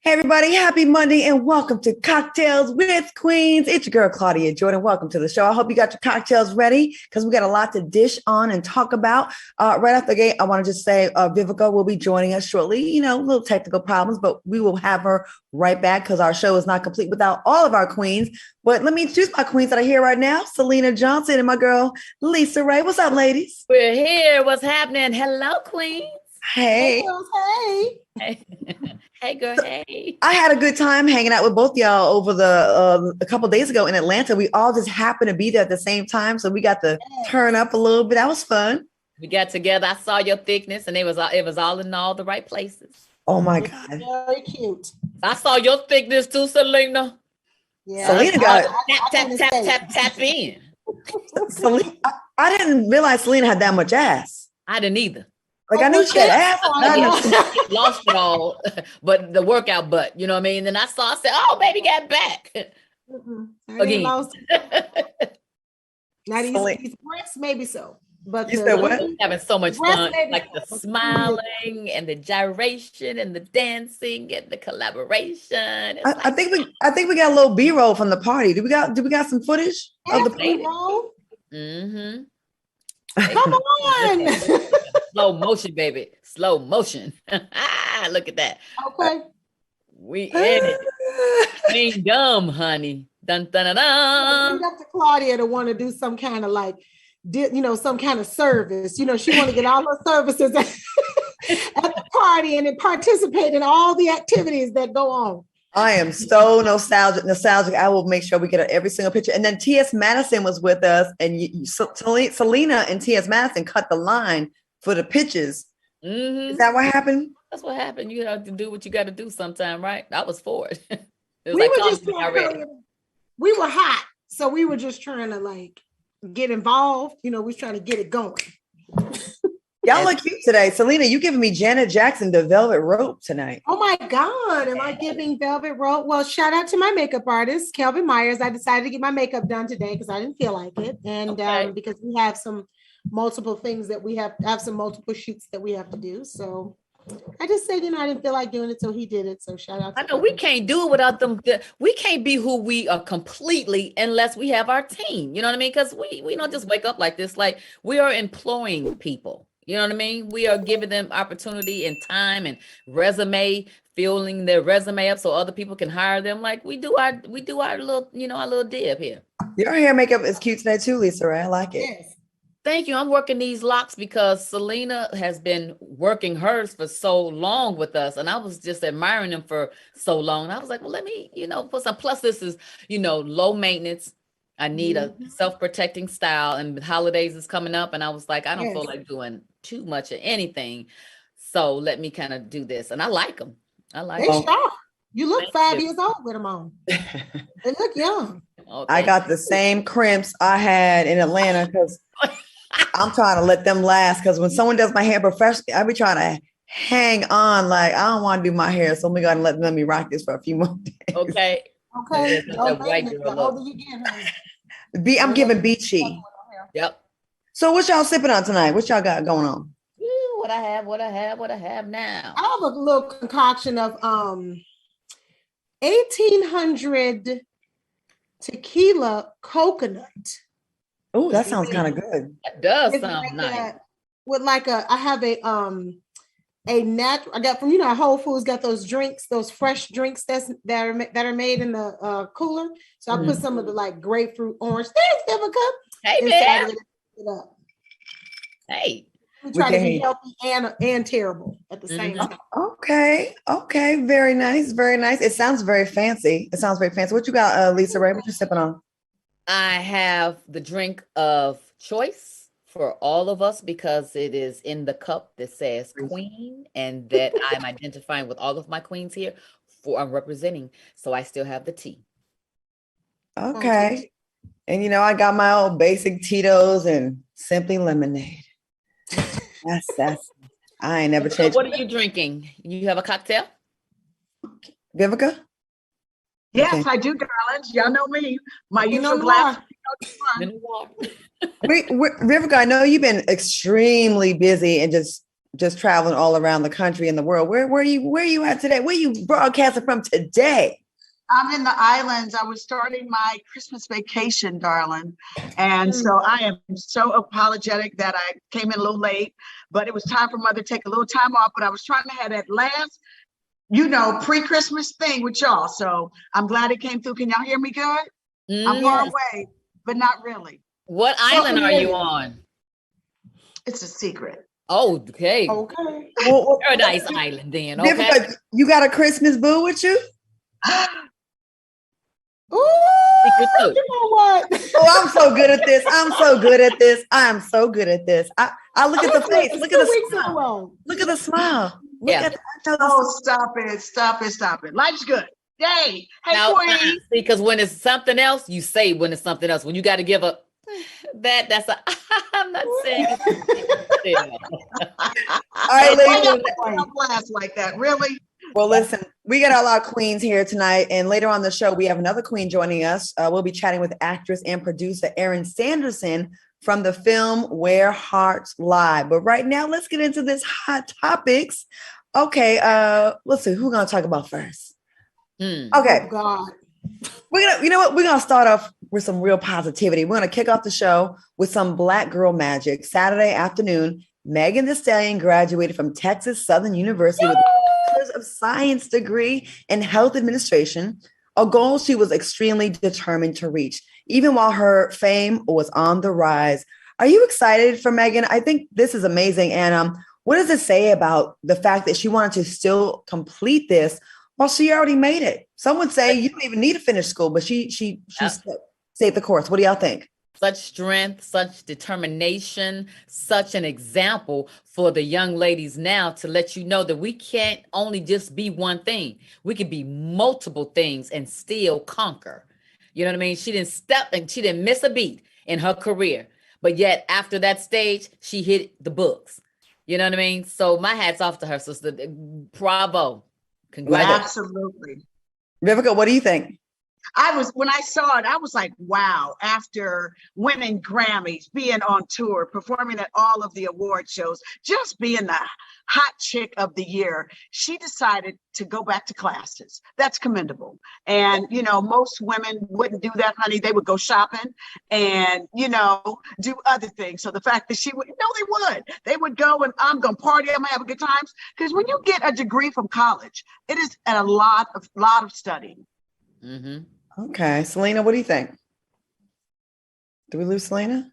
Hey everybody, happy Monday and welcome to Cocktails with Queens. It's your girl Claudia Jordan. Welcome to the show. I hope you got your cocktails ready because we got a lot to dish on and talk about. Right off the gate, I want to just say Vivica will be joining us shortly. You know, little technical problems, but we will have her right back because our show is not complete without all of our queens. But let me introduce my queens that are here right now. Selena Johnson and my girl Lisa Ray. What's up, ladies? We're here. What's happening? Hello, queens. Hey. Hey, girls, hey. Hey, girl. Hey. I had a good time hanging out with both y'all over a couple days ago in Atlanta. We all just happened to be there at the same time, so we got to turn up a little bit. That was fun. We got together. I saw your thickness, and it was all in all the right places. Oh my God! Very cute. I saw your thickness too, Selena. Yeah, Selena got tap in. Selena, I didn't realize Selena had that much ass. I didn't either. Like I knew she had ass. I lost it all, but the workout butt, you know what I mean? And I said, "Oh, baby got back." Again. Lost it. Now these breasts, maybe so. But you said what? Having so much fun, like the smiling and the gyration and the dancing and the collaboration. I think we got a little B-roll from the party. Do we got some footage of the B-roll? Mm-hmm. Come on. Slow motion, baby. Slow motion. Look at that. Okay. We in it. Ain't dumb, honey. Dun dun dun dun. Bring up to Claudia to want to do some kind of some kind of service. You know, she want to get all her services at the party and then participate in all the activities that go on. I am so nostalgic. I will make sure we get every single picture. And then T.S. Madison was with us, and Selena and T.S. Madison cut the line for the pictures. Mm-hmm. Is that what happened? That's what happened. You have to do what you got to do sometime, right? I was for it. We were hot, so we were just trying to get involved. You know, we was trying to get it going. Y'all look cute today. Selena, you giving me Janet Jackson the velvet rope tonight. Oh my God. Am I giving velvet rope? Well, shout out to my makeup artist, Kelvin Myers. I decided to get my makeup done today because I didn't feel like it. And because we have some multiple things that we have some multiple shoots that we have to do. So I just said, I didn't feel like doing it. So he did it. So shout out to Kelvin. We can't do it without them. We can't be who we are completely unless we have our team. You know what I mean? Because we don't just wake up like this. Like we are employing people. You know what I mean? We are giving them opportunity and time and resume, filling their resume up so other people can hire them. Like we do our little, our little dib here. Your hair makeup is cute today too, Lisa Ray. I like it. Yes. Thank you. I'm working these locks because Selena has been working hers for so long with us. And I was just admiring them for so long. And I was like, well, let me, put some, plus this is, low maintenance. I need a self-protecting style, and holidays is coming up. And I was like, I don't feel like doing too much of anything. So let me kind of do this. And I like them. They sharp. You look 5 years old with them on. They look young. Okay. I got the same crimps I had in Atlanta because I'm trying to let them last. Because when someone does my hair professionally, I be trying to hang on. Like, I don't want to do my hair. So we got to let me rock this for a few more days. Okay. I'm giving beachy. Yep. So what y'all sipping on tonight? What y'all got going on? Ooh, what I have now. I have a little concoction of 1800 tequila coconut. Oh, that sounds kind of good. That does sound nice. I have a natural. I got from Whole Foods got those drinks, those fresh drinks that are made in the cooler. So I put some of the grapefruit, orange. Thanks, Vivica. Hey, man. Hey. We try to be healthy and terrible at the same time. Okay. Very nice. It sounds very fancy. What you got, Lisa Ray? What you sipping on? I have the drink of choice for all of us because it is in the cup that says queen and that I'm identifying with all of my queens here I'm representing. So I still have the tea. Okay. And I got my old basic Tito's and simply lemonade. That's I ain't never changed. What are you drinking? You have a cocktail? Vivica? Yes, okay. I do, darlings. Y'all know me. My usual glass. Vivica, I know you've been extremely busy and just just traveling all around the country and the world. Where are you at today? Where are you broadcasting from today? I'm in the islands. I was starting my Christmas vacation, darling. And so I am so apologetic that I came in a little late, but it was time for Mother to take a little time off. But I was trying to have that last, pre-Christmas thing with y'all. So I'm glad it came through. Can y'all hear me good? I'm far away, but not really. What island are you on? It's a secret. Oh, okay. Okay. Well, Paradise Island then. Okay. Vivica, you got a Christmas boo with you? Ooh, you know what? Oh, I'm so good at this. I'm so good at this. I look at the face. Look at the smile. Look at the smile. Stop it. Life's good. Yay. Hey, Now, Queen. because when it's something else, you say when it's something else. When you got to give a that's a I'm not saying it. All right, ladies. Blast like that, really? Well, listen, we got a lot of queens here tonight, and later on the show, we have another queen joining us. We'll be chatting with actress and producer Aaron Sanderson from the film Where Hearts Lie. But right now, let's get into this hot topics. Okay, let's see, who we're gonna talk about first? Okay, Oh, God. We're gonna start off with some real positivity. We're gonna kick off the show with some Black girl magic. Saturday afternoon, Megan Thee Stallion graduated from Texas Southern University with a Bachelor's of Science degree in Health Administration, a goal she was extremely determined to reach, even while her fame was on the rise. Are you excited for Megan? I think this is amazing. And what does it say about the fact that she wanted to still complete this while she already made it? Some would say you don't even need to finish school, but she stayed the course. What do y'all think? Such strength, such determination, such an example for the young ladies now to let you know that we can't only just be one thing. We could be multiple things and still conquer. You know what I mean? She didn't step and she didn't miss a beat in her career. But yet after that stage, she hit the books. You know what I mean? So my hat's off to her, sister. Bravo. Congratulations. Absolutely. Vivica, what do you think? When I saw it, I was like, wow, after winning Grammys, being on tour, performing at all of the award shows, just being the hot chick of the year, she decided to go back to classes. That's commendable. And, most women wouldn't do that, honey. They would go shopping and, do other things. So the fact that they would go and I'm going to party, I'm going to have a good time. Because when you get a degree from college, it is a lot of studying. Mm-hmm. Okay, Selena, what do you think? Did we lose Selena?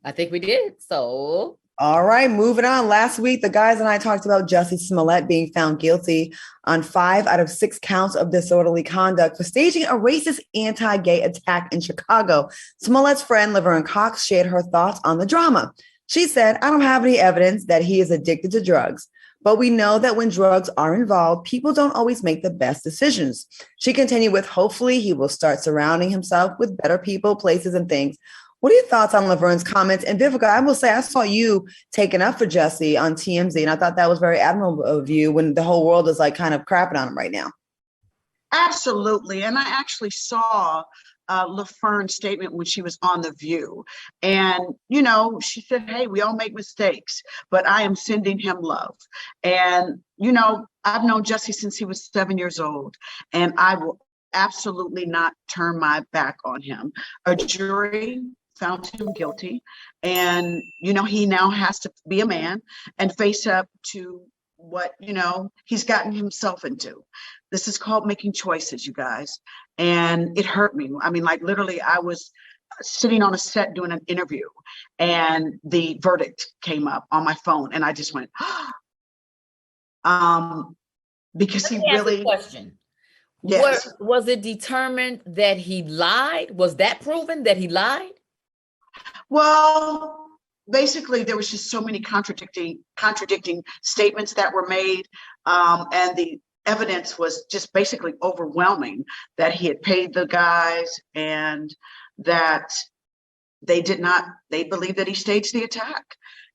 I think we did. So, all right, moving on. Last week, the guys and I talked about Jussie Smollett being found guilty on 5 out of 6 counts of disorderly conduct for staging a racist anti-gay attack in Chicago. Smollett's friend, Laverne Cox, shared her thoughts on the drama. She said, "I don't have any evidence that he is addicted to drugs, but we know that when drugs are involved, people don't always make the best decisions." She continued with, "Hopefully he will start surrounding himself with better people, places, and things." What are your thoughts on Laverne's comments? And Vivica, I will say, I saw you taking up for Jussie on TMZ, and I thought that was very admirable of you when the whole world is like kind of crapping on him right now. Absolutely. And I actually saw Laverne's statement when she was on The View. And, she said, hey, we all make mistakes, but I am sending him love. And, I've known Jussie since he was 7 years old, and I will absolutely not turn my back on him. A jury found him guilty, and, he now has to be a man and face up to what, he's gotten himself into. This is called making choices, you guys. And it hurt me. I mean, like literally, I was sitting on a set doing an interview and the verdict came up on my phone and I just went, because he really. Question. Yes. Was it determined that he lied? Was that proven that he lied? Well, basically, there was just so many contradicting statements that were made, and the evidence was just basically overwhelming that he had paid the guys and that they believed that he staged the attack.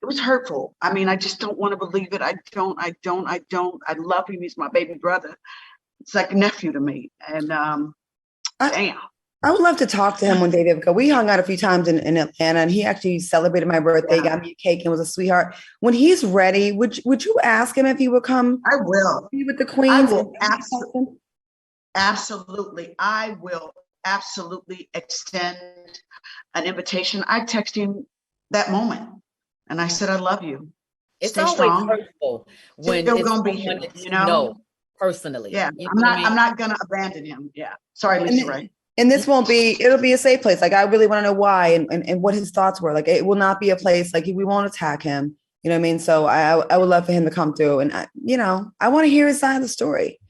It was hurtful. I mean, I just don't want to believe it. I don't. I love him. He's my baby brother. It's like a nephew to me. And damn. I would love to talk to him one day, Vivica. We hung out a few times in Atlanta, and he actually celebrated my birthday, got me a cake, and was a sweetheart. When he's ready, would you ask him if he would come? I will. Be with the Queens? I will absolutely. I will absolutely extend an invitation. I text him that moment, and I said, "I love you." It's Stay always strong. hurtful when Still it's gonna be someone here, that you know? personally. Yeah, You know what I mean? I'm not gonna abandon him. Yeah. Sorry, Lisa Ray. And this it'll be a safe place. Like, I really want to know why and what his thoughts were. Like, it will not be a place, like, we won't attack him. You know what I mean? So I would love for him to come through. And, I want to hear his side of the story.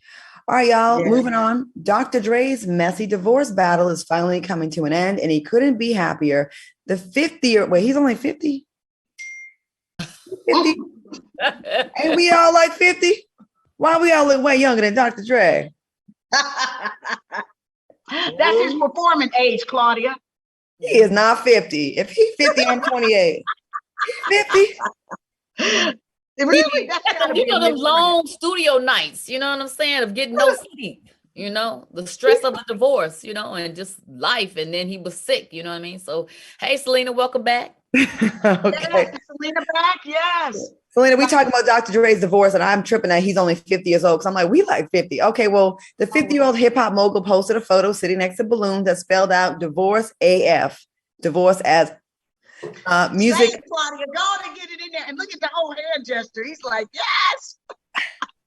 All right, y'all, moving on. Dr. Dre's messy divorce battle is finally coming to an end, and he couldn't be happier. The 50-year, he's only 50? 50? And we all like 50? Why we all look way younger than Dr. Dre? That's his performance age, Claudia. He is not 50. If he's 50, I'm 28. 50? Really? You know, them long studio nights, you know what I'm saying, of getting no sleep, the stress of the divorce, and just life. And then he was sick, you know what I mean? So, hey, Selena, welcome back. Okay. Yes, Selena back, yes. Selena, we talking about Dr. Dre's divorce, and I'm tripping that he's only 50 years old, because I'm like, we like 50. Okay, well, the 50-year-old hip-hop mogul posted a photo sitting next to balloons that spelled out divorce AF, divorce as music. Say, Claudia, go on and get it in there, and look at the whole hand gesture. He's like, yes.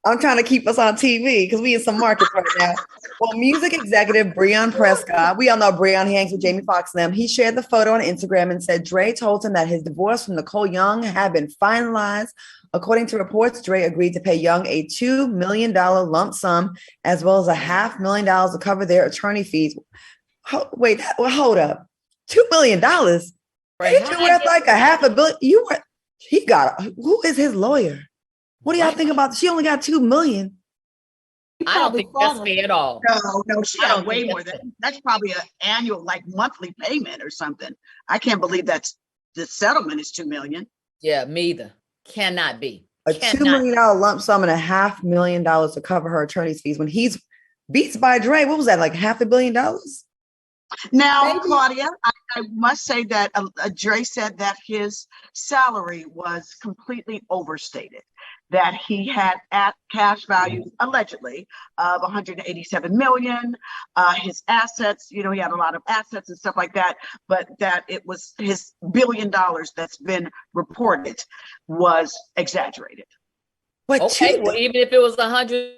I'm trying to keep us on TV because we in some markets right now. Well, music executive Breon Prescott, we all know Breon, he hangs with Jamie Foxx and them. He shared the photo on Instagram and said Dre told him that his divorce from Nicole Young had been finalized. According to reports, Dre agreed to pay Young a $2 million lump sum, as well as $500,000 to cover their attorney fees. Hold up. $2 million? Right. You worth like $500 million? Who is his lawyer? What do y'all think about? She only got $2 million. I don't think that's fair at all. No, she got way more than that's probably an annual, like monthly payment or something. I can't believe the settlement is $2 million. Yeah, me either. Cannot be. $2 million lump sum and $500,000 to cover her attorney's fees when he's Beats by Dre. What was that, like $500 million? Now, Claudia, I must say that Dre said that his salary was completely overstated, that he had at cash value, allegedly, of 187 million. His assets, he had a lot of assets and stuff like that, but that it was his $1 billion that's been reported was exaggerated. Okay, well, even if it was 100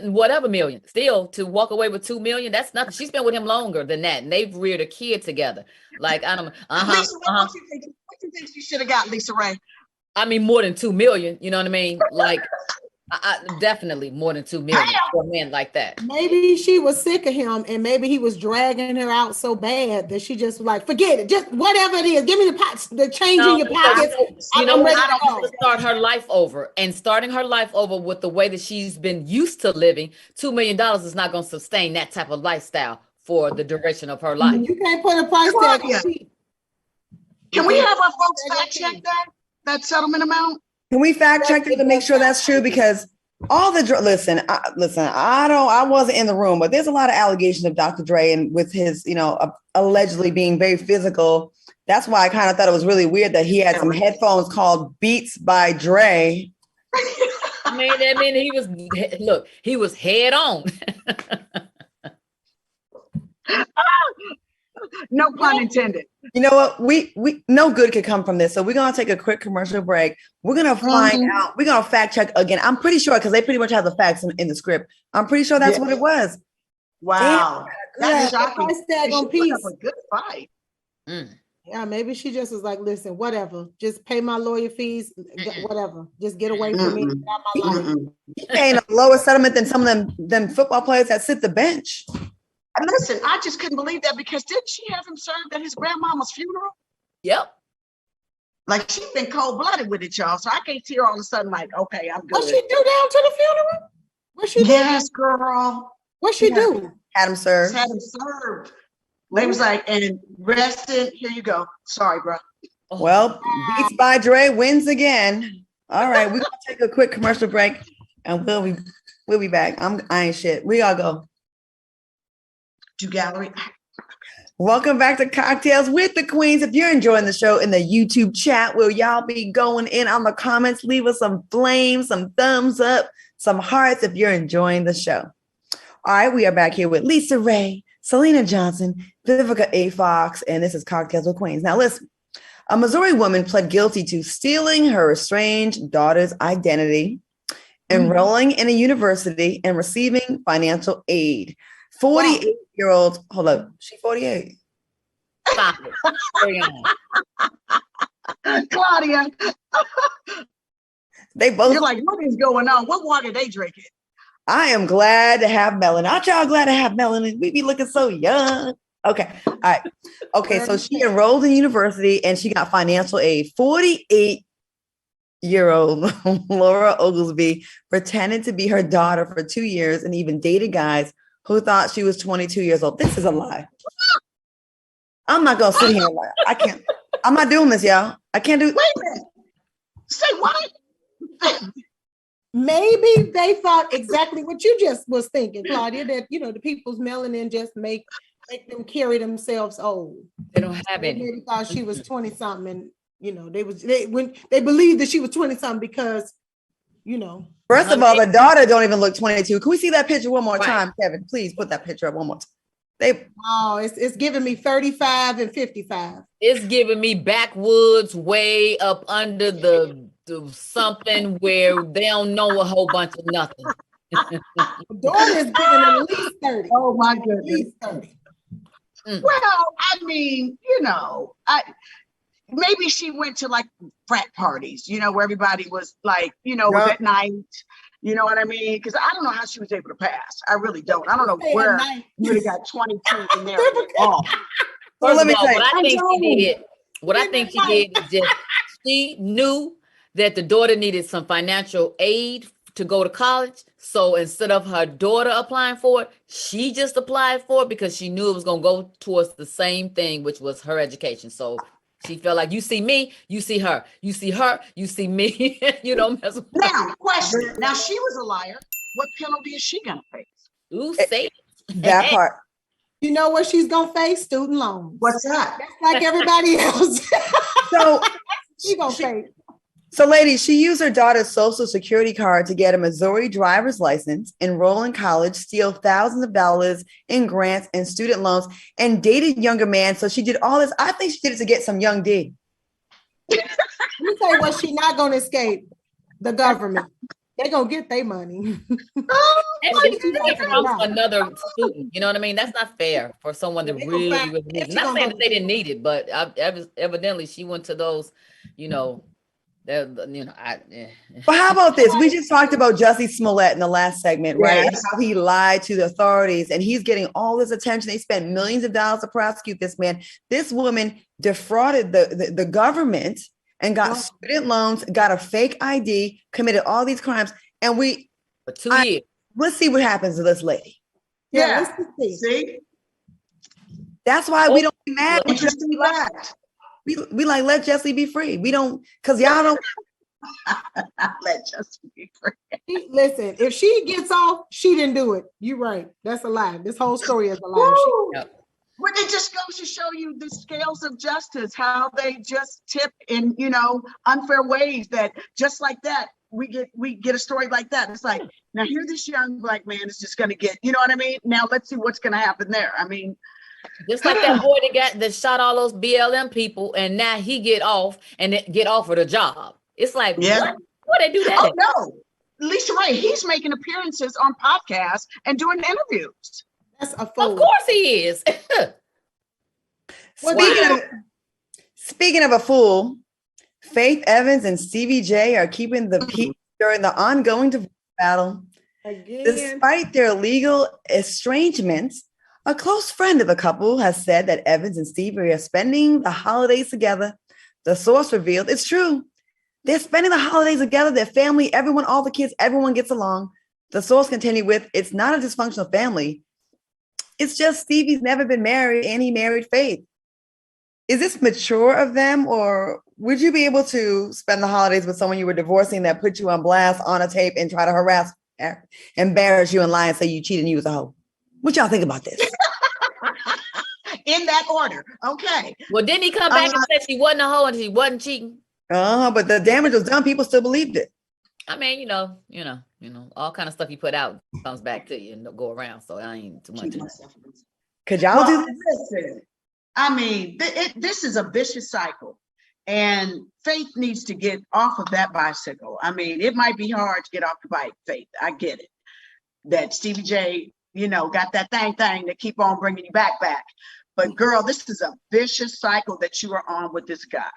whatever million, still to walk away with 2 million, that's nothing. She's been with him longer than that, and they've reared a kid together. Like, I don't Lisa, what do you think she should have got, Lisa Ray? I mean, more than 2 million, you know what I mean? Like, I definitely more than 2 million for a man like that. Maybe she was sick of him, and maybe he was dragging her out so bad that she just was like, forget it, just whatever it is, give me the change in your pockets. I don't want to start her life over, and starting her life over with the way that she's been used to living. $2 million is not going to sustain that type of lifestyle for the duration of her life. You can't put a price tag on it. Can we have our folks fact check that settlement amount? Can we fact check it to make sure that's true? Because all the listen, I wasn't in the room, but there's a lot of allegations of Dr. Dre and with his, allegedly being very physical. That's why I kind of thought it was really weird that he had some headphones called Beats by Dre. I mean, he was head on. No pun intended. You know what? We no good could come from this. So we're gonna take a quick commercial break. We're gonna find out. We're gonna fact check again. I'm pretty sure because they pretty much have the facts in the script. I'm pretty sure that's what it was. Wow, that's shocking. Price tag on piece. A good fight. Yeah, maybe she just was like, listen, whatever. Just pay my lawyer fees, whatever. Just get away from me. Get out my life. He paying a lower settlement than some of them football players that sit the bench. And listen, I just couldn't believe that because didn't she have him served at his grandmama's funeral? Yep. Like, she's been cold-blooded with it, y'all. So I can't see her all of a sudden like, okay, I'm good. What she do down to the funeral? What she do? Yes, girl. What she do? Had him served. Had him served. They was like, and rested. Here you go. Sorry, bro. Well, Beats by Dre wins again. All right, we're gonna take a quick commercial break, and we'll be back. I ain't shit. We all go. Do gallery. Welcome back to Cocktails with the Queens. If you're enjoying the show in the YouTube chat, will y'all be going in on the comments? Leave us some flames, some thumbs up, some hearts if you're enjoying the show. All right, we are back here with Lisa Ray, Selena Johnson, Vivica A. Fox, and this is Cocktails with Queens. Now listen, a Missouri woman pled guilty to stealing her estranged daughter's identity, enrolling in a university, and receiving financial aid. 48-year-old, hold up, she 48. Stop it. Carry on. Claudia, They both. you're like, what is going on? What water they drinking? I am glad to have melanin. Aren't y'all glad to have melanin? We be looking so young. Okay. All right. Okay. So she enrolled in university and she got financial aid. 48-year-old Laura Oglesby pretended to be her daughter for 2 years and even dated guys who thought she was 22 years old. This is a lie. I'm not going to sit here and lie. I can't. I'm not doing this, y'all. I can't do it. Wait a minute. Say what? Maybe they thought exactly what you just was thinking, Claudia, that, the people's melanin just make them carry themselves old. They don't have any. Maybe thought she was 20 something and, they believed that she was 20 something because, First of all, the daughter don't even look 22. Can we see that picture one more Right. time, Kevin? Please put that picture up one more time. it's giving me 35 and 55. It's giving me backwoods way up under the something where they don't know a whole bunch of nothing. Daughter's giving at least 30. Oh my At goodness. least 30. Well, I mean, maybe she went to like frat parties, where everybody was like, was at night. You know what I mean? Because I don't know how she was able to pass. I really don't. I don't know where you would have got 22 in there. Well, let me tell you. What I think she did is just she knew that the daughter needed some financial aid to go to college. So instead of her daughter applying for it, she just applied for it because she knew it was going to go towards the same thing, which was her education. So she felt like, you see me, you see her, you see her, you see me. You don't mess with her. Now, question. Now, she was a liar. What penalty is she going to face? Ooh, say it. That part. You know what she's gonna face? Student loans. What's that? That's like everybody else. So, She gonna face. So, ladies, she used her daughter's social security card to get a Missouri driver's license, enroll in college, steal thousands of dollars in grants and student loans, and dated younger man. So she did all this. I think she did it to get some young D. Let me tell you what she's not gonna escape. The government. They're gonna get their money. And she took it from another student. You know what I mean? That's not fair for someone to really need it. Not saying that they didn't need it, but evidently she went to those, But how about this? We just talked about Jussie Smollett in the last segment, right? Yes. How he lied to the authorities and he's getting all this attention. They spent millions of dollars to prosecute this man. This woman defrauded the government and got student loans, got a fake ID, committed all these crimes. And for 2 years. Let's see what happens to this lady. Yeah, let's See? That's why we don't be mad. Interesting fact. We like, let Jussie be free. We don't, because y'all don't. Let Jussie be free. Listen, if she gets off, she didn't do it. You're right. That's a lie. This whole story is a lie. But it just goes to show you the scales of justice, how they just tip in, unfair ways that just like that, we get a story like that. It's like, now here this young black man is just going to get, you know what I mean? Now let's see what's going to happen there. I mean, just like that boy that shot all those BLM people, and now he get off and get offered a job. It's like, what they do that? Oh no, Lisa Ray, he's making appearances on podcasts and doing interviews. That's a fool. Of course he is. Speaking of a fool, Faith Evans and Stevie J are keeping the peace during the ongoing divorce battle. Again. Despite their legal estrangements, a close friend of the couple has said that Evans and Stevie are spending the holidays together. The source revealed it's true. They're spending the holidays together. Their family, everyone, all the kids, everyone gets along. The source continued with, it's not a dysfunctional family. It's just Stevie's never been married and he married Faith. Is this mature of them, or would you be able to spend the holidays with someone you were divorcing that put you on blast on a tape and try to harass, embarrass you and lie and say you cheated and you was a hoe? What y'all think about this? in that order. Okay. Well, didn't he come back and say she wasn't a hoe and she wasn't cheating? But the damage was done. People still believed it. I mean, you know, all kind of stuff you put out comes back to you and go around. So I ain't too much. Could y'all do this? Listen, I mean, this is a vicious cycle, and Faith needs to get off of that bicycle. I mean, it might be hard to get off the bike, Faith. I get it. That Stevie J, got that thing to keep on bringing you back. But girl, this is a vicious cycle that you are on with this guy.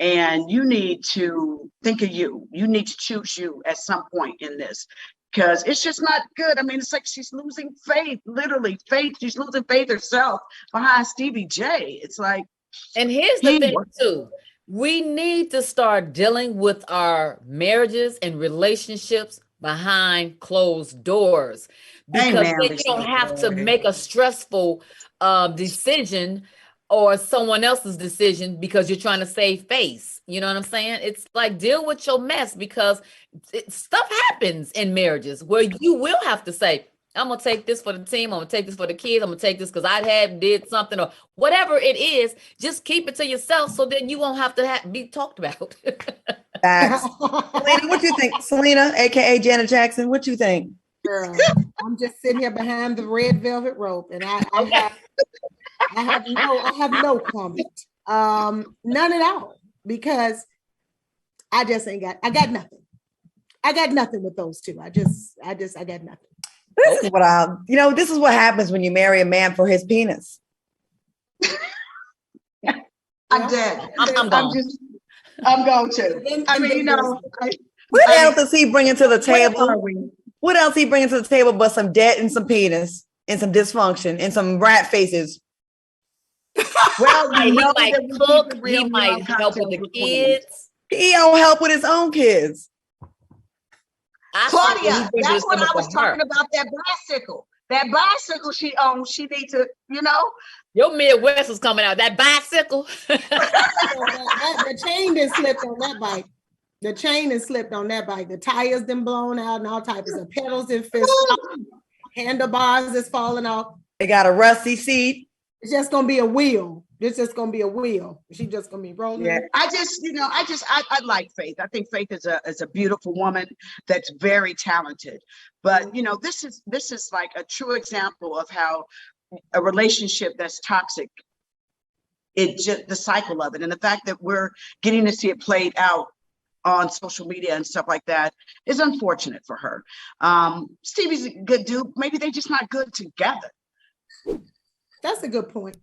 And you need to think of you. You need to choose you at some point in this, because it's just not good. I mean, it's like she's losing faith, literally faith. She's losing faith herself behind Stevie J. It's like, and here's the thing too. We need to start dealing with our marriages and relationships behind closed doors, because then you don't have to make a stressful decision or someone else's decision because you're trying to save face. You know what I'm saying? It's like, deal with your mess, because stuff happens in marriages where you will have to say, I'm going to take this for the team. I'm going to take this for the kids. I'm going to take this because did something or whatever it is. Just keep it to yourself so then you won't have to be talked about. Facts. Selena, what you think? Selena, AKA Janet Jackson, what you think? Girl, I'm just sitting here behind the red velvet rope, and I have no comment. None at all, because I got nothing. I got nothing with those two. I got nothing. This is what happens when you marry a man for his penis. I'm dead. I'm gone. I'm going to. I mean, what else does he bring into the table? What else he bringing to the table but some debt and some penis and some dysfunction and some rat faces? Well, he might cook. He might help with the kids. He don't help with his own kids. Claudia, that's what I was talking about, that bicycle. That bicycle she owns, she needs to, Your Midwest is coming out. That bicycle. The chain that slipped on that bike. The chain is slipped on that bike. The tires then blown out and all types of pedals and fist. Handlebars is falling off. They got a rusty seat. It's just gonna be a wheel. It's just gonna be a wheel. She's just gonna be rolling. Yeah. I like Faith. I think Faith is a beautiful woman that's very talented. But this is like a true example of how a relationship that's toxic, the cycle of it, and the fact that we're getting to see it played out on social media and stuff like that is unfortunate for her. Stevie's a good dude. Maybe they're just not good together. That's a good point.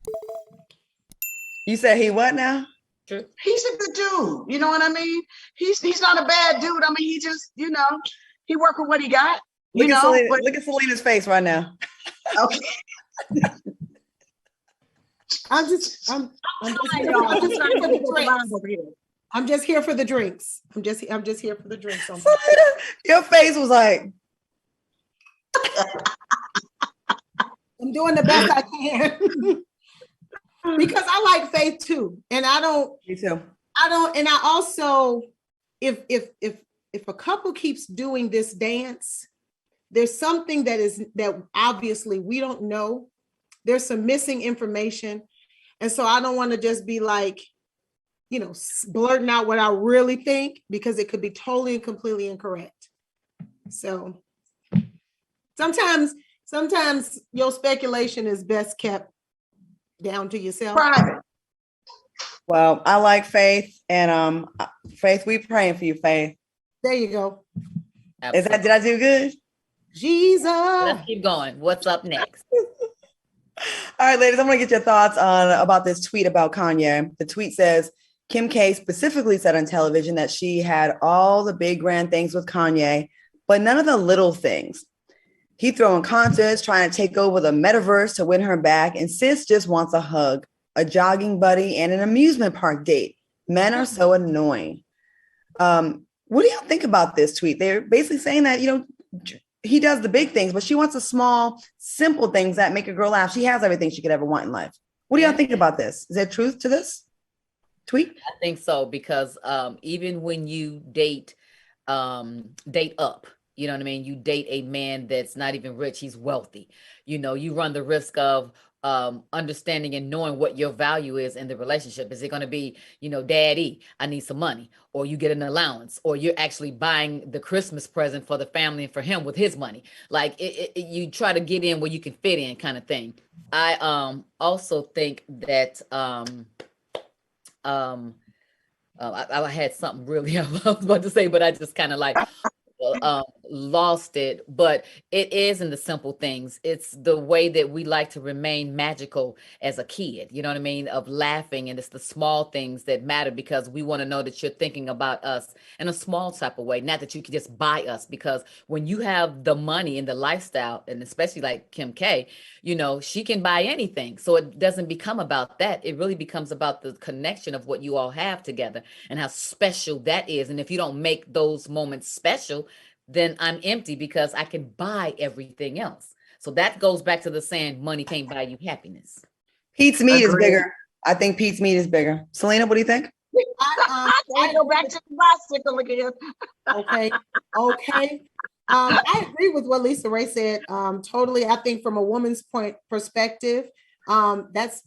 You said he what now? He's a good dude. You know what I mean? He's not a bad dude. I mean, he just, he work with what he got. Look at Selena's face right now. Okay. I'm just here for the drinks. I'm just here for the drinks. Your face was like, I'm doing the best I can. Because I like Faith too. And I don't. Me too. And I also, if a couple keeps doing this dance, there's something that obviously we don't know. There's some missing information. And so I don't want to just be like, blurting out what I really think, because it could be totally and completely incorrect. So sometimes your speculation is best kept down to yourself. Private. Well, I like Faith, and Faith, we praying for you, Faith. There you go. Did I do good? Jesus. Let's keep going. What's up next? All right, ladies, I'm going to get your thoughts about this tweet about Kanye. The tweet says, Kim K specifically said on television that she had all the big grand things with Kanye, but none of the little things. He throwing concerts, trying to take over the metaverse to win her back, and sis just wants a hug, a jogging buddy, and an amusement park date. Men are so annoying. What do y'all think about this tweet? They're basically saying that, he does the big things, but she wants the small, simple things that make a girl laugh. She has everything she could ever want in life. What do y'all think about this? Is there truth to this tweet? I think so, because even when you date up, you know what I mean? You date a man that's not even rich, he's wealthy. You run the risk of understanding and knowing what your value is in the relationship. Is it going to be, daddy, I need some money, or you get an allowance, or you're actually buying the Christmas present for the family and for him with his money? Like you try to get in where you can fit in, kind of thing. I also think that I had something really I was about to say, but I just kind of like lost it. But it is in the simple things. It's the way that we like to remain magical as a kid, you know what I mean, of laughing. And it's the small things that matter, because we want to know that you're thinking about us in a small type of way, not that you can just buy us. Because when you have the money and the lifestyle, and especially like Kim K, she can buy anything. So it doesn't become about that. It really becomes about the connection of what you all have together and how special that is. And if you don't make those moments special, then I'm empty, because I can buy everything else. So that goes back to the saying, money can't buy you happiness. Pete's meat is bigger. I think Pete's meat is bigger. Selena, what do you think? I go back to the bicycle again. Okay. I agree with what Lisa Ray said. Totally. I think from a woman's perspective, that's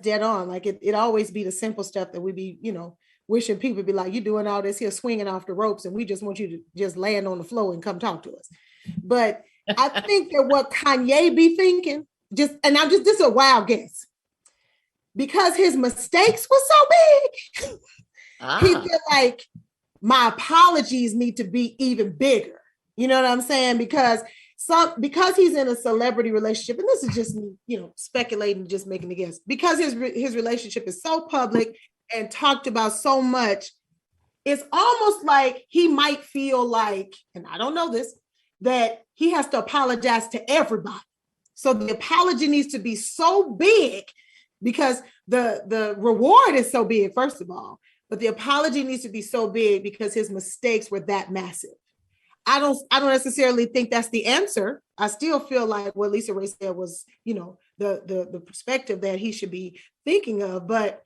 dead on. Like it always be the simple stuff that we be, wishing people be like, you doing all this here swinging off the ropes, and we just want you to just land on the floor and come talk to us. But I think that what Kanye be thinking, this is a wild guess, because his mistakes were so big, he feel like my apologies need to be even bigger. You know what I'm saying? Because he's in a celebrity relationship, and this is just me, speculating, just making a guess, because his relationship is so public and talked about so much, it's almost like he might feel like, and I don't know this, that he has to apologize to everybody. So the apology needs to be so big, because the reward is so big, first of all, but the apology needs to be so big because his mistakes were that massive. I don't necessarily think that's the answer. I still feel like what Lisa Ray said was, the perspective that he should be thinking of, but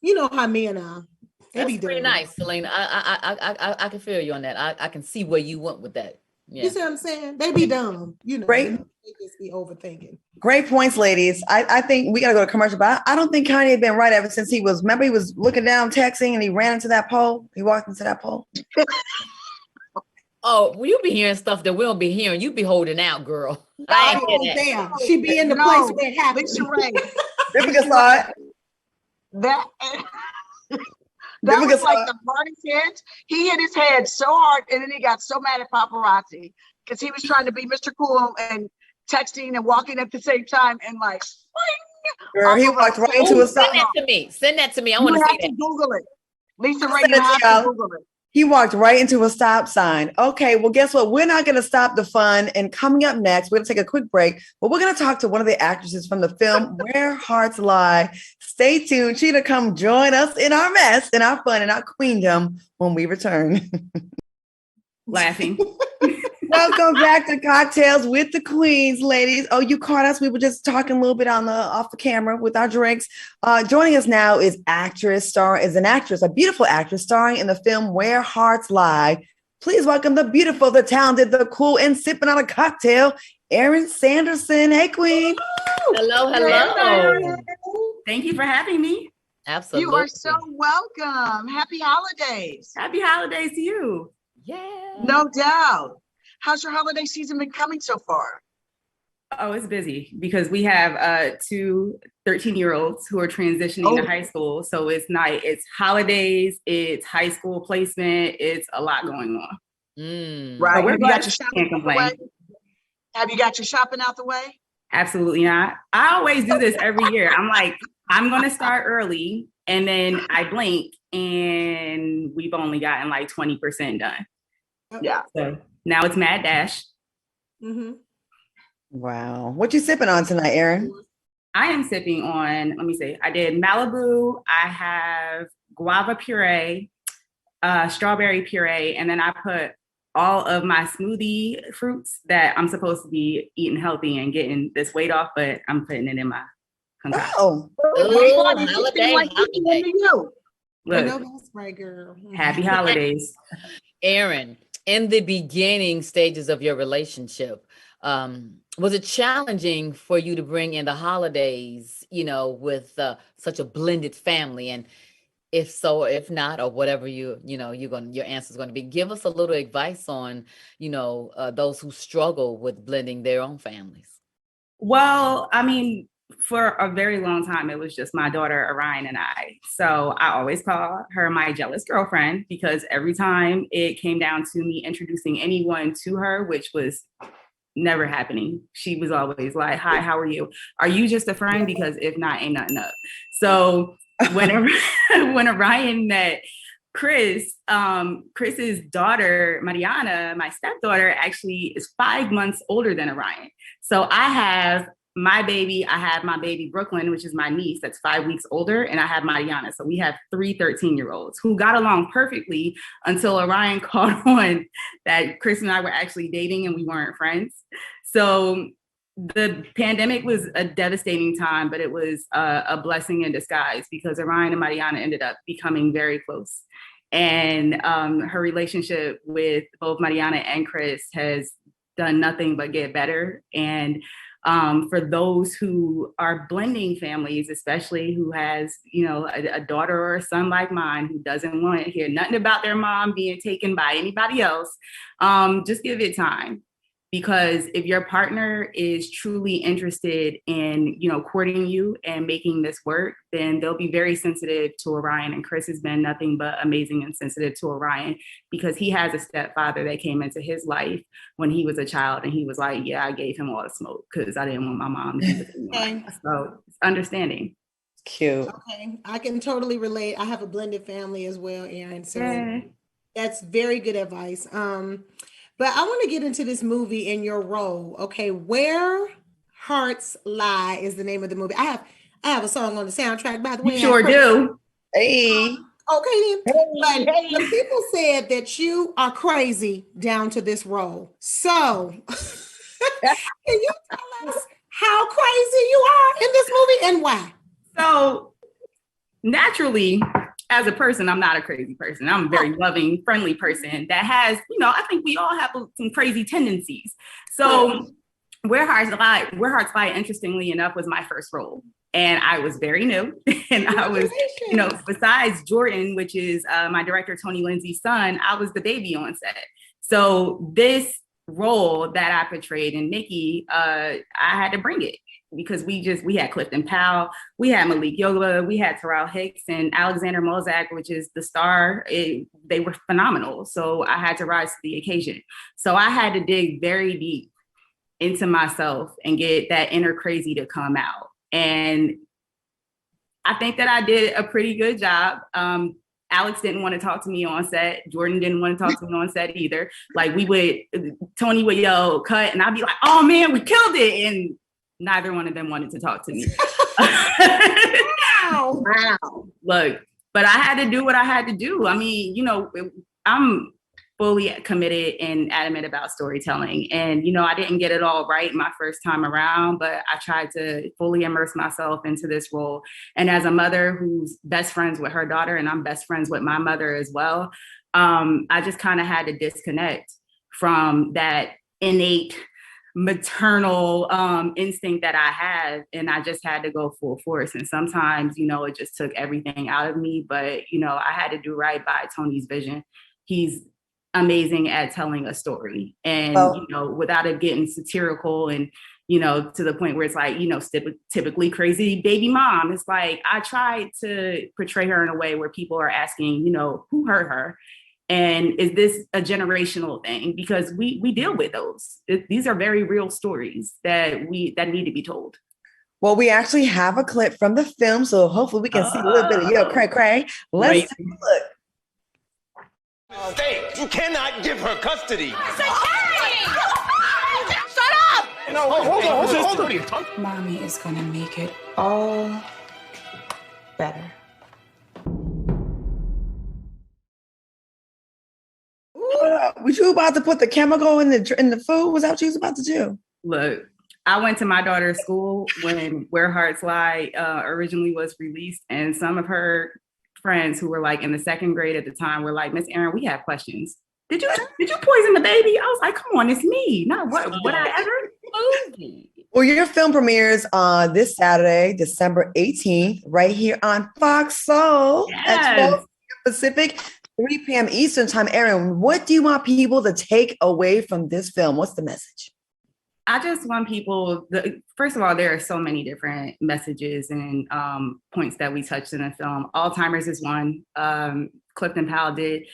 you know how men are. That's pretty nice, Selena. I can feel you on that. I can see where you went with that. Yeah. You see what I'm saying? They be dumb, Right. They just be overthinking. Great points, ladies. I think we got to go to commercial, but I don't think Kanye had been right ever since he was looking down, texting, and he ran into that pole. He walked into that pole. Oh, well, you be hearing stuff that we don't be hearing. You be holding out, girl. I ain't hear that. Damn. She be in the place where it happened. Lisa Ray. Vivica saw it. That was like the hardest hit. He hit his head so hard, and then he got so mad at paparazzi because he was trying to be Mr. Cool and texting and walking at the same time, and like, girl, he walked right into a stop. Send that to me. I want to see that. Google it. Lisa Ray, you have to Google it. He walked right into a stop sign. Okay, well, guess what? We're not going to stop the fun. And coming up next, we're going to take a quick break, but we're going to talk to one of the actresses from the film Where Hearts Lie. Stay tuned. She's going to come join us in our mess, in our fun, and our queendom when we return. Laughing. Welcome back to Cocktails with the Queens, ladies. Oh, you caught us. We were just talking a little bit off the camera with our drinks. Joining us now is a beautiful actress starring in the film Where Hearts Lie. Please welcome the beautiful, the talented, the cool, and sipping on a cocktail, Aaron Sanderson. Hey, Queen. Hello. Thank you for having me. Absolutely. You are so welcome. Happy holidays. Happy holidays to you. Yeah. No doubt. How's your holiday season been coming so far? Oh, it's busy because we have 2 13-year-olds who are transitioning to high school. So it's holidays, it's high school placement, it's a lot going on. Right. Have you got your shopping out the way? Have you got your shopping out the way? Absolutely not. I always do this every year. I'm like, I'm going to start early, and then I blink and we've only gotten like 20% done. Yeah. So now it's mad dash. Mm-hmm. Wow. What you sipping on tonight, Aaron? I am sipping on, let me see, I did Malibu. I have guava puree, strawberry puree, and then I put all of my smoothie fruits that I'm supposed to be eating healthy and getting this weight off, but I'm putting it in my concoction. Oh. Holiday. Look, I know that's right, girl. happy holidays. Aaron, in the beginning stages of your relationship, was it challenging for you to bring in the holidays, with such a blended family? And if so, or if not, or whatever your answer is going to be, give us a little advice on, those who struggle with blending their own families. Well, I mean, for a very long time, it was just my daughter, Orion, and I. So I always call her my jealous girlfriend, because every time it came down to me introducing anyone to her, which was never happening, she was always like, "Hi, how are you? Are you just a friend? Because if not, ain't nothing up." So whenever when Orion met Chris, Chris's daughter, Mariana, my stepdaughter, actually is 5 months older than Orion. So I have my baby Brooklyn, which is my niece, that's 5 weeks older, and I have Mariana. So we have 3 13-year-olds who got along perfectly until Orion caught on that Chris and I were actually dating and we weren't friends. So the pandemic was a devastating time, but it was a blessing in disguise, because Orion and Mariana ended up becoming very close. And her relationship with both Mariana and Chris has done nothing but get better. And for those who are blending families, especially who has, a daughter or a son like mine who doesn't want to hear nothing about their mom being taken by anybody else, just give it time. Because if your partner is truly interested in, courting you and making this work, then they'll be very sensitive to Orion. And Chris has been nothing but amazing and sensitive to Orion, because he has a stepfather that came into his life when he was a child. And he was like, "Yeah, I gave him all the smoke because I didn't want my mom to do it." So it's understanding. Cute. Okay, I can totally relate. I have a blended family as well, Aaron. So that's very good advice. But I want to get into this movie and your role. Okay, Where Hearts Lie is the name of the movie. I have a song on the soundtrack, by the way. You sure do. Hey. Okay, then. But the people said that you are crazy down to this role. So can you tell us how crazy you are in this movie and why? So naturally, as a person, I'm not a crazy person. I'm a very loving, friendly person that has, I think we all have some crazy tendencies. So Where Hearts Lie, interestingly enough, was my first role. And I was very new. And I was, besides Jordan, which is my director, Tony Lindsay's son, I was the baby on set. So this role that I portrayed in Nikki, I had to bring it. Because we had Clifton Powell, we had Malik Yoba, we had Terrell Hicks, and Alexander Mozak, which is the star. They were phenomenal. So I had to rise to the occasion. So I had to dig very deep into myself and get that inner crazy to come out. And I think that I did a pretty good job. Alex didn't want to talk to me on set. Jordan didn't want to talk to me on set either. Like Tony would yell, "Cut," and I'd be like, "Oh man, we killed it." And neither one of them wanted to talk to me. Wow. Look, but I had to do what I had to do. I mean, I'm fully committed and adamant about storytelling. And, I didn't get it all right my first time around, but I tried to fully immerse myself into this role. And as a mother who's best friends with her daughter, and I'm best friends with my mother as well, I just kind of had to disconnect from that innate maternal instinct that I have, and I just had to go full force. And sometimes, it just took everything out of me, but I had to do right by Tony's vision. He's amazing at telling a story, and without it getting satirical and to the point where it's like, typically crazy baby mom. It's like I tried to portray her in a way where people are asking, who hurt her? And is this a generational thing? Because we deal with those. These are very real stories that need to be told. Well, we actually have a clip from the film, so hopefully we can see a little bit of yo cray cray. Let's take a look. You cannot give her custody. Shut up! No, hold on. Mommy is gonna make it all better. Was you about to put the chemical in the food? Was that what you was about to do? Look, I went to my daughter's school when Where Hearts Lie originally was released, and some of her friends who were like in the second grade at the time were like, "Miss Aaron, we have questions. did you poison the baby? I was like, come on, it's me. No, what I ever Movie. Well, your film premieres on this Saturday, December 18th, right here on Fox Soul at 12 p.m. Pacific, 3 p.m. Eastern time. Aaron, what do you want people to take away from this film? What's the message? I just want people, first of all, there are so many different messages and points that we touched in the film. Alzheimer's is one. Clifton Powell did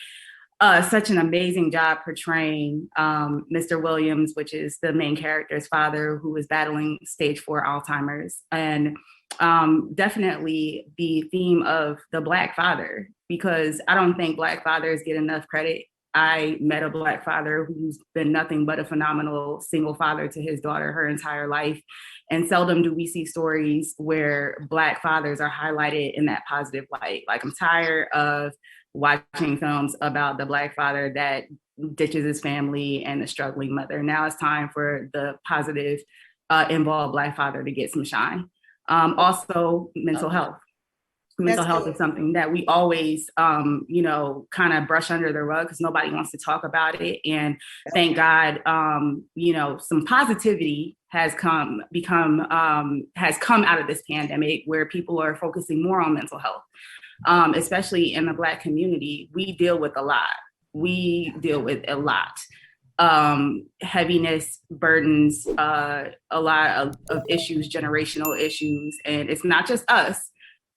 such an amazing job portraying Mr. Williams, which is the main character's father, who is battling stage 4 Alzheimer's. And definitely the theme of the Black father, because I don't think Black fathers get enough credit. I met a Black father who's been nothing but a phenomenal single father to his daughter her entire life. And seldom do we see stories where Black fathers are highlighted in that positive light. Like, I'm tired of watching films about the Black father that ditches his family and the struggling mother. Now it's time for the positive, involved Black father to get some shine. Also, mental health. Mental health is something that we always, kind of brush under the rug because nobody wants to talk about it. And thank God, some positivity has come out of this pandemic, where people are focusing more on mental health, especially in the Black community. We deal with a lot. Heaviness, burdens, a lot of issues, generational issues, and it's not just us.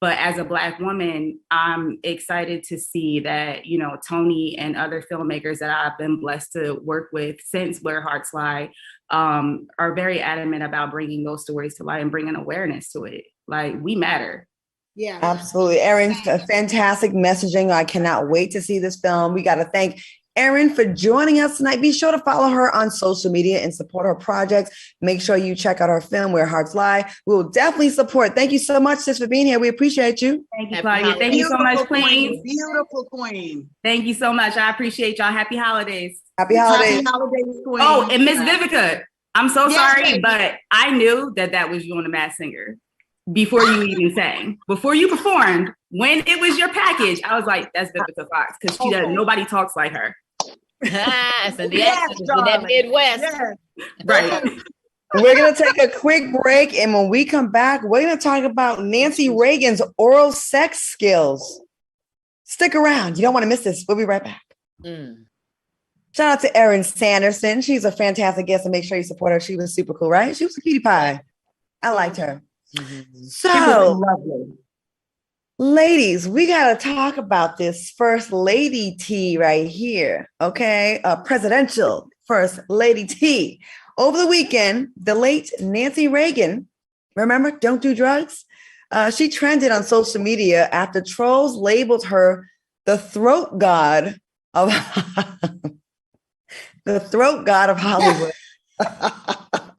But as a Black woman, I'm excited to see that, Tony and other filmmakers that I've been blessed to work with since Where Hearts Lie are very adamant about bringing those stories to light and bringing awareness to it. Like, we matter. Yeah, absolutely. Aaron, fantastic messaging. I cannot wait to see this film. We got to thank Aaron for joining us tonight. Be sure to follow her on social media and support her projects. Make sure you check out her film, Where Hearts Lie. We will definitely support. Thank you so much, sis, for being here. We appreciate you. Thank you, Claudia. Thank you so much, Queen. Beautiful Queen. Thank you so much. I appreciate y'all. Happy holidays. Happy holidays. Happy holidays, Queen. Oh, and Miss Vivica, I'm so sorry, but I knew that was you on The Masked Singer before you even sang. Before you performed, when it was your package, I was like, that's Vivica Fox, because nobody talks like her. So that Midwest. Yes. Right. We're going to take a quick break. And when we come back, we're going to talk about Nancy Reagan's oral sex skills. Stick around. You don't want to miss this. We'll be right back. Shout out to Aaron Sanderson. She's a fantastic guest, and make sure you support her. She was super cool, right? She was a cutie pie. I liked her. So, lovely. Ladies, we got to talk about this First Lady tea right here, okay? Presidential First Lady tea. Over the weekend, the late Nancy Reagan, remember, don't do drugs? She trended on social media after trolls labeled her the throat god of the throat god of Hollywood.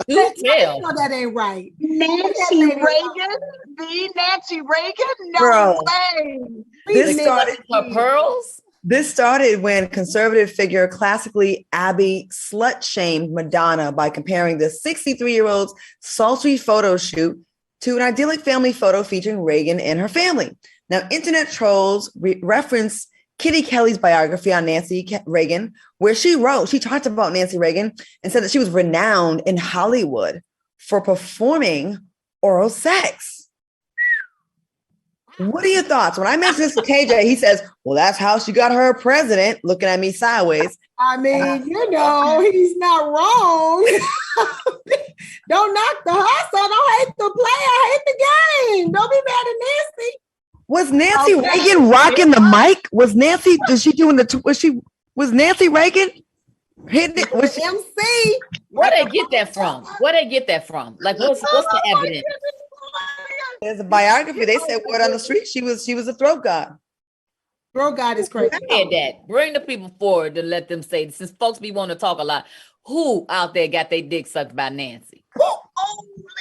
Do tell. No, that ain't right. Nancy Reagan? The Nancy Reagan? No way. This started her pearls. This started when conservative figure classically Abby slut-shamed Madonna by comparing the 63-year-old's sultry photo shoot to an idyllic family photo featuring Reagan and her family. Now, internet trolls reference Kitty Kelly's biography on Nancy Reagan, where she talked about Nancy Reagan and said that she was renowned in Hollywood for performing oral sex. What are your thoughts? When I mentioned this to KJ, he says, well, that's how she got her president, looking at me sideways. I mean, he's not wrong. Don't knock the hustle. Don't hate the player. Hate the game. Don't be mad at Nancy. Was Nancy Reagan rocking the mic? Was Nancy Reagan hitting it? Was she MC? Where they get that from? Like, what's the evidence? There's a biography. They said word on the street. She was a throat god. Throat god is crazy. Said that. Bring the people forward to let them say, since folks be wanting to talk a lot, who out there got their dick sucked by Nancy? Oh,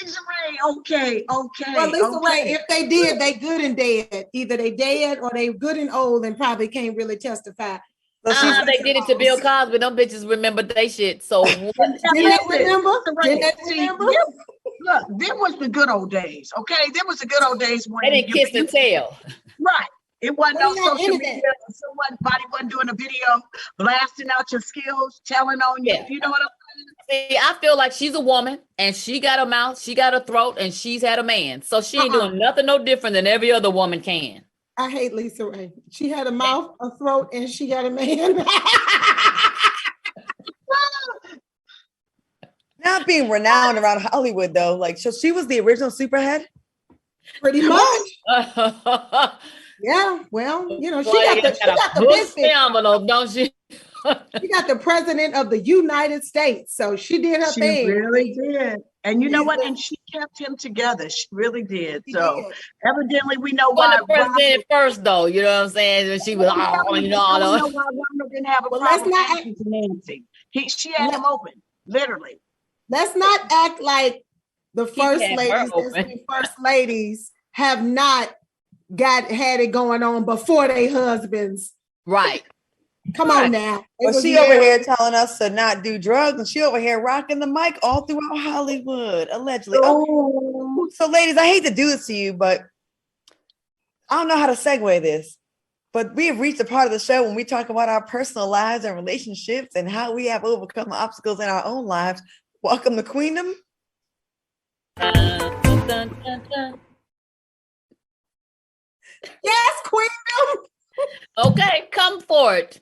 Lisa Ray. Okay. Well, Lisa Ray, if they did, they good and dead. Either they dead or they good and old and probably can't really testify. They did it to Bill Cosby. Them bitches remember they shit. So didn't they remember? Look, them was the good old days. Okay, them was the good old days when they didn't kiss and tell. Right. It wasn't What no do you have social internet? media. Somebody wasn't doing a video blasting out your skills, telling on you. Yeah. You know what I'm See, I feel like she's a woman and she got a mouth, she got a throat, and she's had a man. So she ain't doing nothing no different than every other woman can. I hate Lisa Ray. She had a mouth, a throat, and she got a man. Not being renowned around Hollywood though. Like, so she was the original superhead. Pretty much. Yeah. Well, you know, she got the big envelope, don't she? She got the president of the United States. So she did her thing. She really did. And you know what? And she kept him together. She really did. Evidently we know why. The president first, though. You know what I'm saying? And she was, you know why Ronald didn't have a problem with Nancy. She had him open, literally. Let's not act like the first ladies have not had it going on before their husbands. Right. Come on now. Well, she over here telling us to not do drugs, and she over here rocking the mic all throughout Hollywood, allegedly. Oh. So, ladies, I hate to do this to you, but I don't know how to segue this. But we have reached a part of the show when we talk about our personal lives and relationships and how we have overcome obstacles in our own lives. Welcome to Queendom. Dun, dun, dun, dun. Yes, Queendom. Okay, come forward.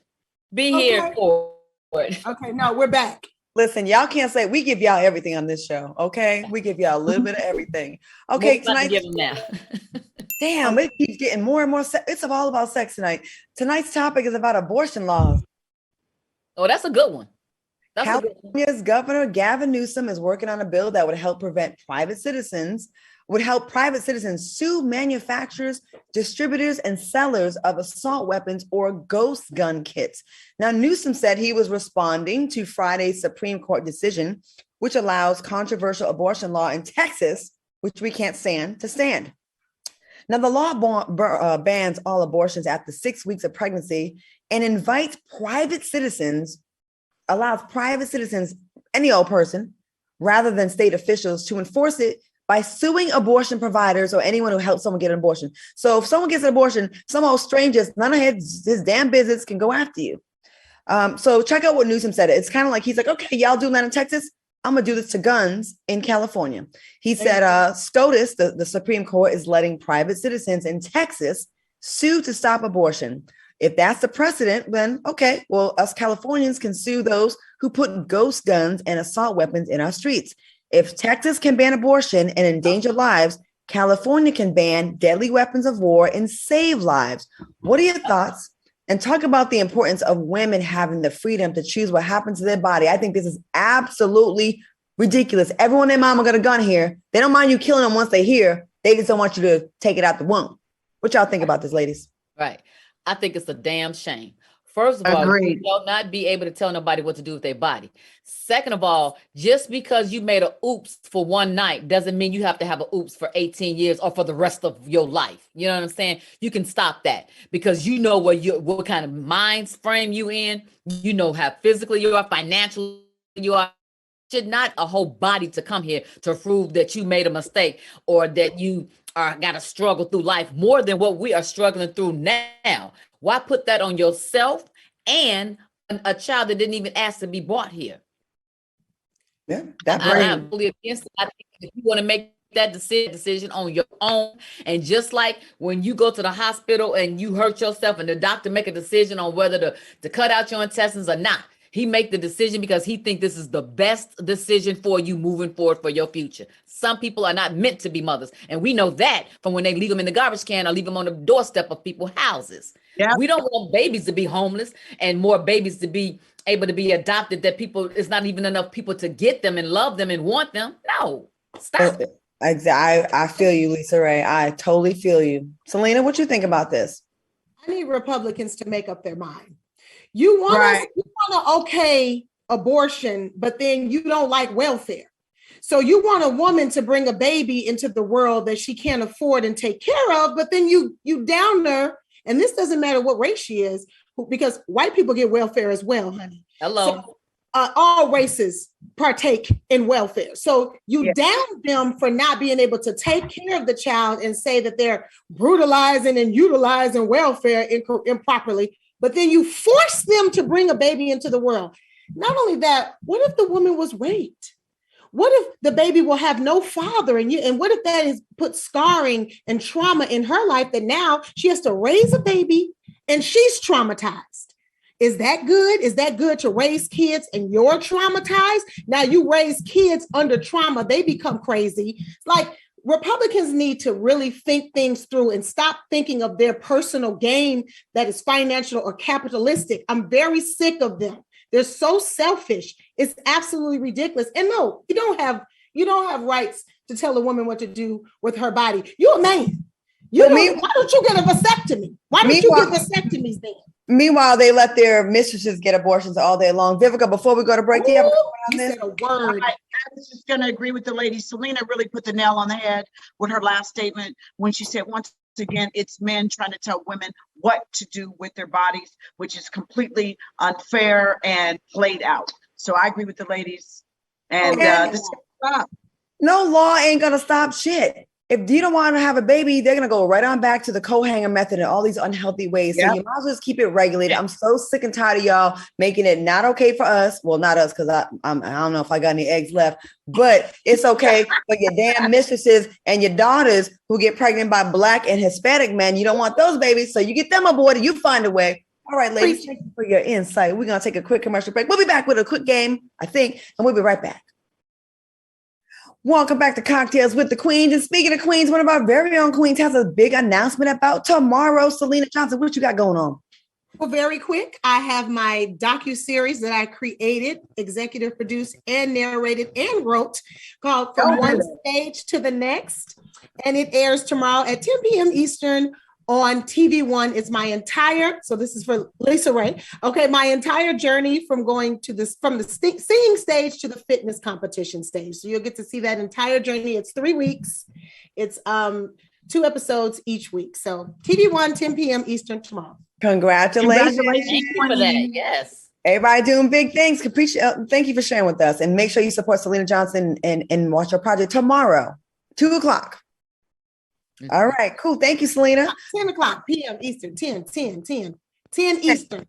Be here for it. Okay, no, we're back. Listen, y'all can't say we give y'all everything on this show. Okay, we give y'all a little bit of everything. Okay, tonight. Damn, it keeps getting more and more. It's all about sex tonight. Tonight's topic is about abortion laws. Oh, that's a good one. California's Governor Gavin Newsom is working on a bill that would help private citizens sue manufacturers, distributors, and sellers of assault weapons or ghost gun kits. Now, Newsom said he was responding to Friday's Supreme Court decision, which allows controversial abortion law in Texas, which we can't stand to stand. Now, the law bans all abortions after 6 weeks of pregnancy and allows private citizens, any old person, rather than state officials, to enforce it by suing abortion providers or anyone who helps someone get an abortion. So if someone gets an abortion, some old strangers, none of his damn business, can go after you. So check out what Newsom said. It's kind of like, he's like, okay, y'all doing that in Texas? I'm going to do this to guns in California. He said SCOTUS, the Supreme Court, is letting private citizens in Texas sue to stop abortion. If that's the precedent, then okay, well, us Californians can sue those who put ghost guns and assault weapons in our streets. If Texas can ban abortion and endanger lives, California can ban deadly weapons of war and save lives. What are your thoughts? And talk about the importance of women having the freedom to choose what happens to their body. I think this is absolutely ridiculous. Everyone and their mama got a gun here. They don't mind you killing them once they're here. They just don't want you to take it out the womb. What y'all think about this, ladies? Right. I think it's a damn shame. First of all, you will not be able to tell nobody what to do with their body. Second of all, just because you made a oops for one night doesn't mean you have to have a oops for 18 years or for the rest of your life. You know what I'm saying? You can stop that because you know what kind of mind frame you in. You know how physically you are, financially you are. Should not a whole body to come here to prove that you made a mistake or that you got to struggle through life more than what we are struggling through now. Why put that on yourself and a child that didn't even ask to be brought here? Yeah, I'm fully against it. I think if you want to make that decision on your own, and just like when you go to the hospital and you hurt yourself and the doctor make a decision on whether to cut out your intestines or not, he make the decision because he think this is the best decision for you moving forward for your future. Some people are not meant to be mothers. And we know that from when they leave them in the garbage can or leave them on the doorstep of people's houses. Yeah. We don't want babies to be homeless and more babies to be able to be adopted that it's not even enough people to get them and love them and want them. No, stop. I feel you, Lisa Ray. I totally feel you. Selena, what you think about this? I need Republicans to make up their mind. You want to okay abortion, but then you don't like welfare. So you want a woman to bring a baby into the world that she can't afford and take care of, but then you down her, and this doesn't matter what race she is, because white people get welfare as well, honey. Hello. all races partake in welfare. So you down them for not being able to take care of the child and say that they're brutalizing and utilizing welfare improperly, but then you force them to bring a baby into the world. Not only that, what if the woman was raped? What if the baby will have no father and what if that has put scarring and trauma in her life that now she has to raise a baby and she's traumatized? Is that good? Is that good to raise kids and you're traumatized? Now you raise kids under trauma, they become crazy. Like Republicans need to really think things through and stop thinking of their personal gain that is financial or capitalistic. I'm very sick of them. They're so selfish. It's absolutely ridiculous. And no, you don't have rights to tell a woman what to do with her body. You're a man. Why don't you get a vasectomy? Why don't you get vasectomies then? Meanwhile, they let their mistresses get abortions all day long. Vivica, before we go to break, do you have a comment on this? Said a word. I was just going to agree with the lady. Selena really put the nail on the head with her last statement when she said, once again, it's men trying to tell women what to do with their bodies, which is completely unfair and played out. So I agree with the ladies. And no law ain't going to stop shit. If you don't want to have a baby, they're going to go right on back to the co-hanger method and all these unhealthy ways. So you might as well just keep it regulated. I'm so sick and tired of y'all making it not okay for us. Well, not us, because I don't know if I got any eggs left, but it's okay for your damn mistresses and your daughters who get pregnant by Black and Hispanic men. You don't want those babies, so you get them aborted. You find a way. All right, ladies, thank you for your insight. We're going to take a quick commercial break. We'll be back with a quick game, I think, and we'll be right back. Welcome back to Cocktails with the Queens. And speaking of queens, one of our very own queens has a big announcement about tomorrow. Selena Johnson, what you got going on? Well, very quick. I have my docuseries that I created, executive produced and narrated and wrote called From One Stage to the Next. And it airs tomorrow at 10 p.m. Eastern on TV One. It's my entire, so this is for Lisa Ray. Okay, my entire journey from going to this, from the singing stage to the fitness competition stage. So you'll get to see that entire journey. It's 3 weeks. It's 2 episodes each week. So TV One, 10 p.m. Eastern tomorrow. Congratulations. Thank you for that. Yes. Everybody doing big things. Thank you for sharing with us. And make sure you support Selena Johnson and watch her project tomorrow, 2:00. All right, cool. Thank you, Selena. 10 o'clock p.m. Eastern, 10 Eastern, 10 Eastern.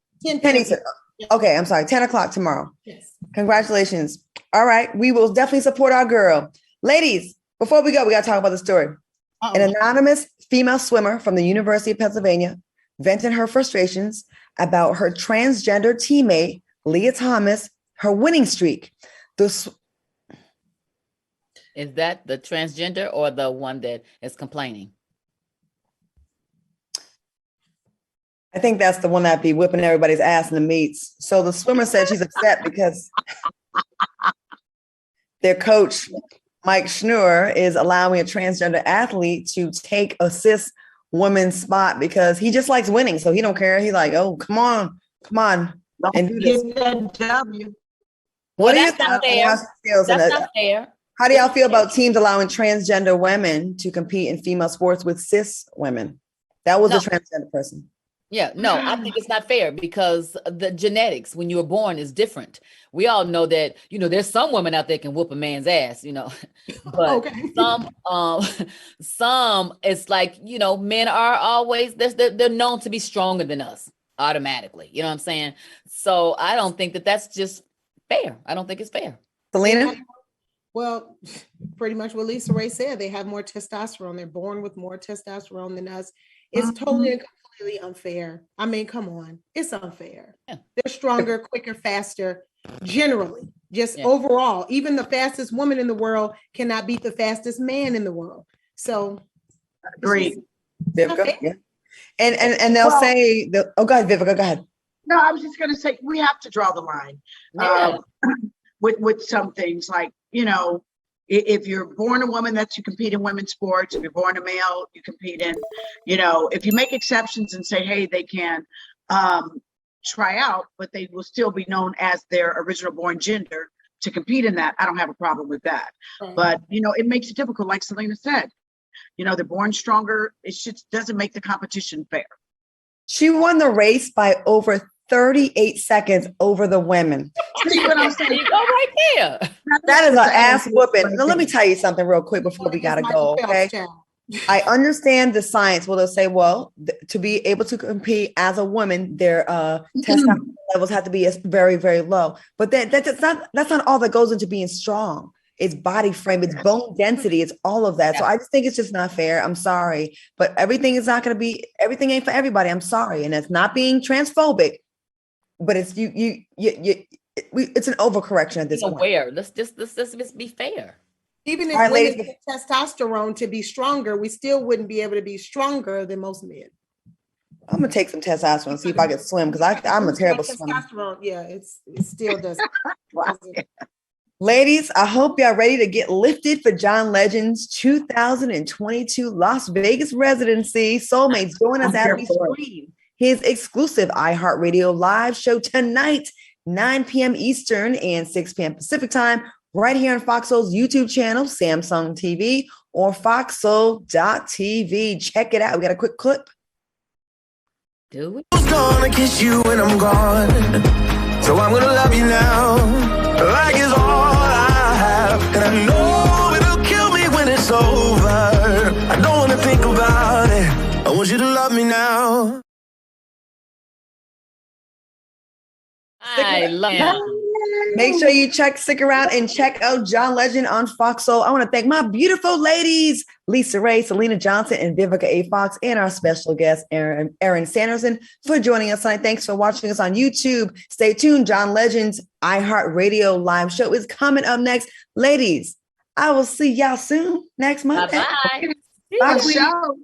Okay, I'm sorry, 10 o'clock tomorrow. Yes. Congratulations. All right, we will definitely support our girl. Ladies, before we go, we got to talk about the story. An anonymous female swimmer from the University of Pennsylvania vented her frustrations about her transgender teammate, Leah Thomas, her winning streak. Is that the transgender or the one that is complaining? I think that's the one that be whipping everybody's ass in the meets. So the swimmer said she's upset because their coach, Mike Schnur, is allowing a transgender athlete to take a cis woman's spot because he just likes winning. So he don't care. He's like, oh, come on. And do this. What do you think? That's not fair. How do y'all feel about teams allowing transgender women to compete in female sports with cis women? That was a transgender person. Yeah, no, I think it's not fair because the genetics when you were born is different. We all know that, there's some women out there can whoop a man's ass, but some it's like, men are always, they're known to be stronger than us automatically. You know what I'm saying? So I don't think that's just fair. I don't think it's fair. Selena? Well, pretty much what Lisa Ray said. They have more testosterone. They're born with more testosterone than us. It's totally and completely unfair. I mean, come on. It's unfair. Yeah. They're stronger, quicker, faster, generally, just overall. Even the fastest woman in the world cannot beat the fastest man in the world. So, agree. Vivica, yeah. And they'll say, go ahead, Vivica, go ahead. No, I was just going to say, we have to draw the line. Yeah. With some things like, if you're born a woman, you compete in women's sports. If you're born a male, you compete in, if you make exceptions and say, hey, they can try out, but they will still be known as their original born gender to compete in that. I don't have a problem with that. Right. But, it makes it difficult. Like Selena said, they're born stronger. It just doesn't make the competition fair. She won the race by over 38 seconds over the women. See what I'm There saying? you go right there. That is an ass whooping. Now, let me tell you something real quick before we got to go, okay? I understand the science. Well, they'll say, well, to be able to compete as a woman, their testosterone levels have to be very, very low. But that's not all that goes into being strong. It's body frame, it's bone density, it's all of that. So I just think it's just not fair. I'm sorry, but everything is not going to be. Everything ain't for everybody. I'm sorry, and it's not being transphobic, but it's it's an overcorrection at this point. Aware. Let's just be fair. Even if All right, women ladies. get testosterone to be stronger, we still wouldn't be able to be stronger than most men. I'm gonna take some testosterone and see if I can swim because I'm a terrible swimmer. Testosterone, yeah, it still does. Ladies, I hope y'all ready to get lifted for John Legend's 2022 Las Vegas residency. Soulmates, join us as we stream his exclusive iHeartRadio live show tonight, 9 p.m. Eastern and 6 p.m. Pacific time, right here on FOXSOUL's YouTube channel, Samsung TV, or FOXSOUL.tv. Check it out. We got a quick clip. Do it. I'm gonna kiss you when I'm gone, so I'm gonna love you now, like it's all I have, and I know it'll kill me when it's over. I don't wanna think about it. I want you to love me now. I love. Make sure you stick around and check out John Legend on FOXSOUL. I want to thank my beautiful ladies, Lisa Ray, Selena Johnson, and Vivica A. Fox, and our special guest, Aaron Sanderson, for joining us tonight. Thanks for watching us on YouTube. Stay tuned. John Legend's iHeartRadio live show is coming up next. Ladies, I will see y'all soon next month. Bye-bye. Bye, Show.